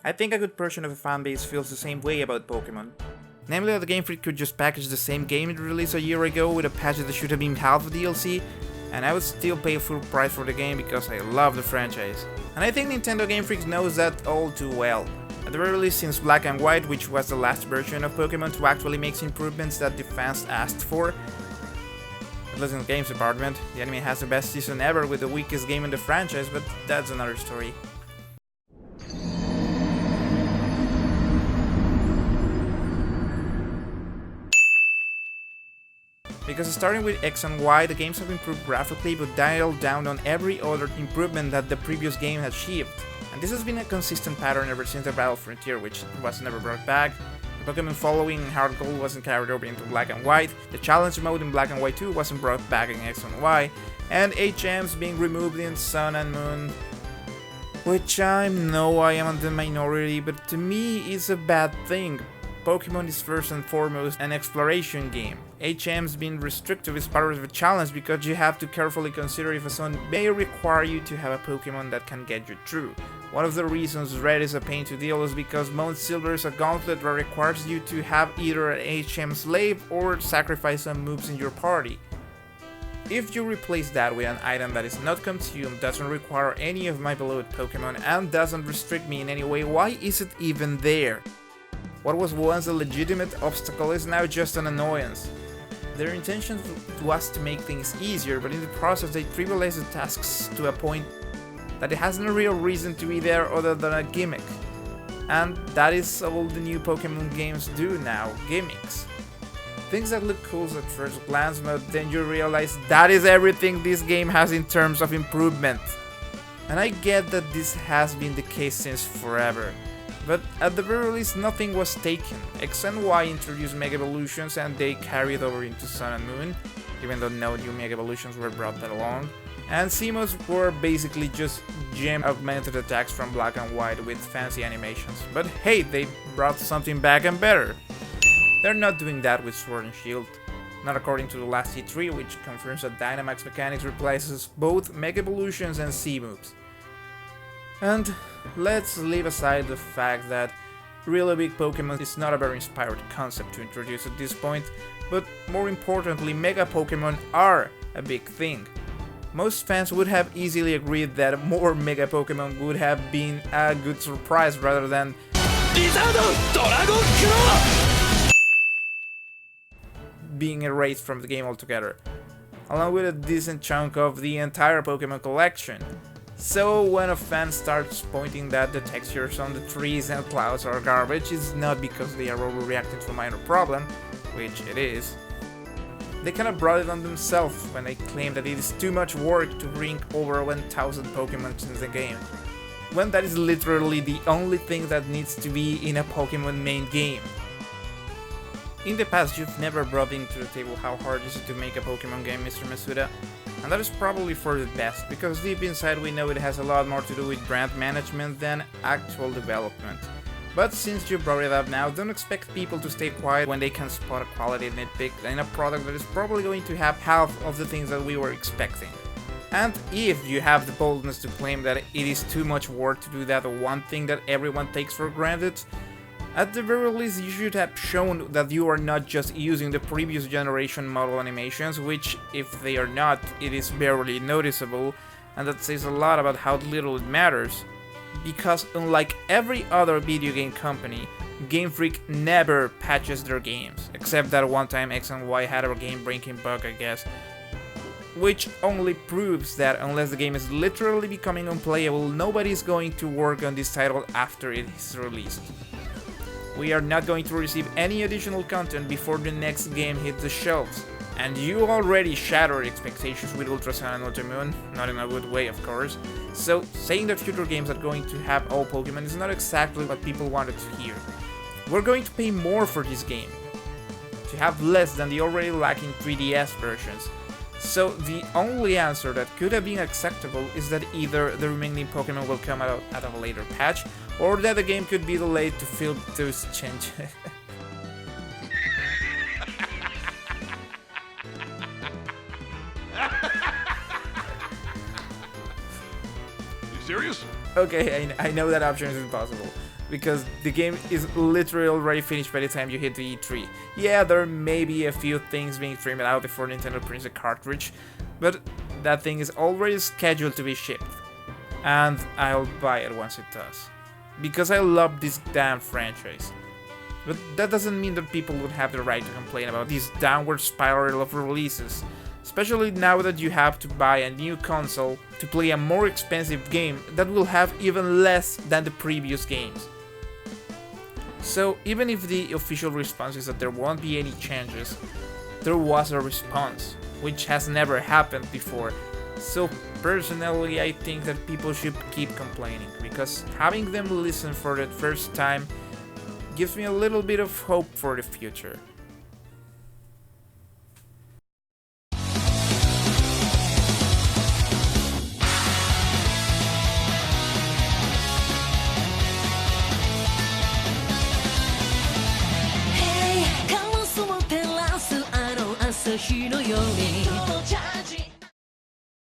I think a good portion of the fanbase feels the same way about Pokemon. Namely that the Gamefreak could just package the same game it released a year ago with a patch that should have been half the DLC, and I would still pay full price for the game because I love the franchise. And I think Nintendo Game Freak knows that all too well. At the very least since Black and White, which was the last version of Pokemon to actually make improvements that the fans asked for. At least in the games department, the anime has the best season ever with the weakest game in the franchise, but that's another story. Because starting with X and Y, the games have improved graphically but dialed down on every other improvement that the previous game had achieved. And this has been a consistent pattern ever since the Battle Frontier, which was never brought back. The Pokemon following in Heart Gold wasn't carried over into Black and White, the challenge mode in Black and White 2 wasn't brought back in X and Y, and HMs being removed in Sun and Moon. Which I know I am in the minority, but to me is a bad thing. Pokemon is first and foremost an exploration game. HMs being restrictive is part of the challenge because you have to carefully consider if a zone may require you to have a Pokemon that can get you through. One of the reasons Red is a pain to deal is because Mount Silver is a gauntlet that requires you to have either an HM slave or sacrifice some moves in your party. If you replace that with an item that is not consumed, doesn't require any of my beloved Pokemon, and doesn't restrict me in any way, why is it even there? What was once a legitimate obstacle is now just an annoyance. Their intention was to make things easier, but in the process they trivialize the tasks to a point that it has no real reason to be there other than a gimmick. And that is all the new Pokemon games do now, gimmicks. Things that look cool at first glance, but then you realize that is everything this game has in terms of improvement. And I get that this has been the case since forever. But at the very least nothing was taken. X and Y introduced Mega Evolutions and they carried over into Sun and Moon, even though no new Mega Evolutions were brought along. And CMOs were basically just gem augmented attacks from Black and White with fancy animations. But hey, they brought something back and better. They're not doing that with Sword and Shield. Not according to the last E3, which confirms that Dynamax mechanics replaces both Mega Evolutions and C-moves. And let's leave aside the fact that really big Pokemon is not a very inspired concept to introduce at this point, but more importantly, Mega Pokemon are a big thing. Most fans would have easily agreed that more Mega Pokemon would have been a good surprise rather than being erased from the game altogether, along with a decent chunk of the entire Pokemon collection. So when a fan starts pointing that the textures on the trees and clouds are garbage, it's not because they are overreacting to a minor problem, which it is. They kinda brought it on themselves when they claim that it is too much work to bring over 1000 Pokemon in the game, when that is literally the only thing that needs to be in a Pokemon main game. In the past, you've never brought into the table how hard is it to make a Pokemon game, Mr. Masuda, and that is probably for the best, because deep inside we know it has a lot more to do with brand management than actual development. But since you brought it up now, don't expect people to stay quiet when they can spot a quality nitpick in a product that is probably going to have half of the things that we were expecting. And if you have the boldness to claim that it is too much work to do that one thing that everyone takes for granted, at the very least you should have shown that you are not just using the previous generation model animations, which if they are not, it is barely noticeable, and that says a lot about how little it matters. Because unlike every other video game company, Game Freak never patches their games, except that one time X and Y had a game-breaking bug, I guess, which only proves that unless the game is literally becoming unplayable, nobody is going to work on this title after it is released. We are not going to receive any additional content before the next game hits the shelves, and you already shattered expectations with Ultra Sun and Ultra Moon, not in a good way of course, so saying that future games are going to have all Pokemon is not exactly what people wanted to hear. We're going to pay more for this game, to have less than the already lacking 3DS versions. So the only answer that could have been acceptable is that either the remaining Pokemon will come out at a later patch, or that the game could be delayed to fill those changes. You serious? Okay, I know that option is impossible, because the game is literally already finished by the time you hit the E3. Yeah, there may be a few things being trimmed out before Nintendo prints a cartridge, but that thing is already scheduled to be shipped. And I'll buy it once it does. Because I love this damn franchise. But that doesn't mean that people would have the right to complain about this downward spiral of releases. Especially now that you have to buy a new console to play a more expensive game that will have even less than the previous games. So even if the official response is that there won't be any changes, there was a response, which has never happened before. So personally, I think that people should keep complaining, because having them listen for the first time gives me a little bit of hope for the future. Hey, カラスを照らすあの朝日のように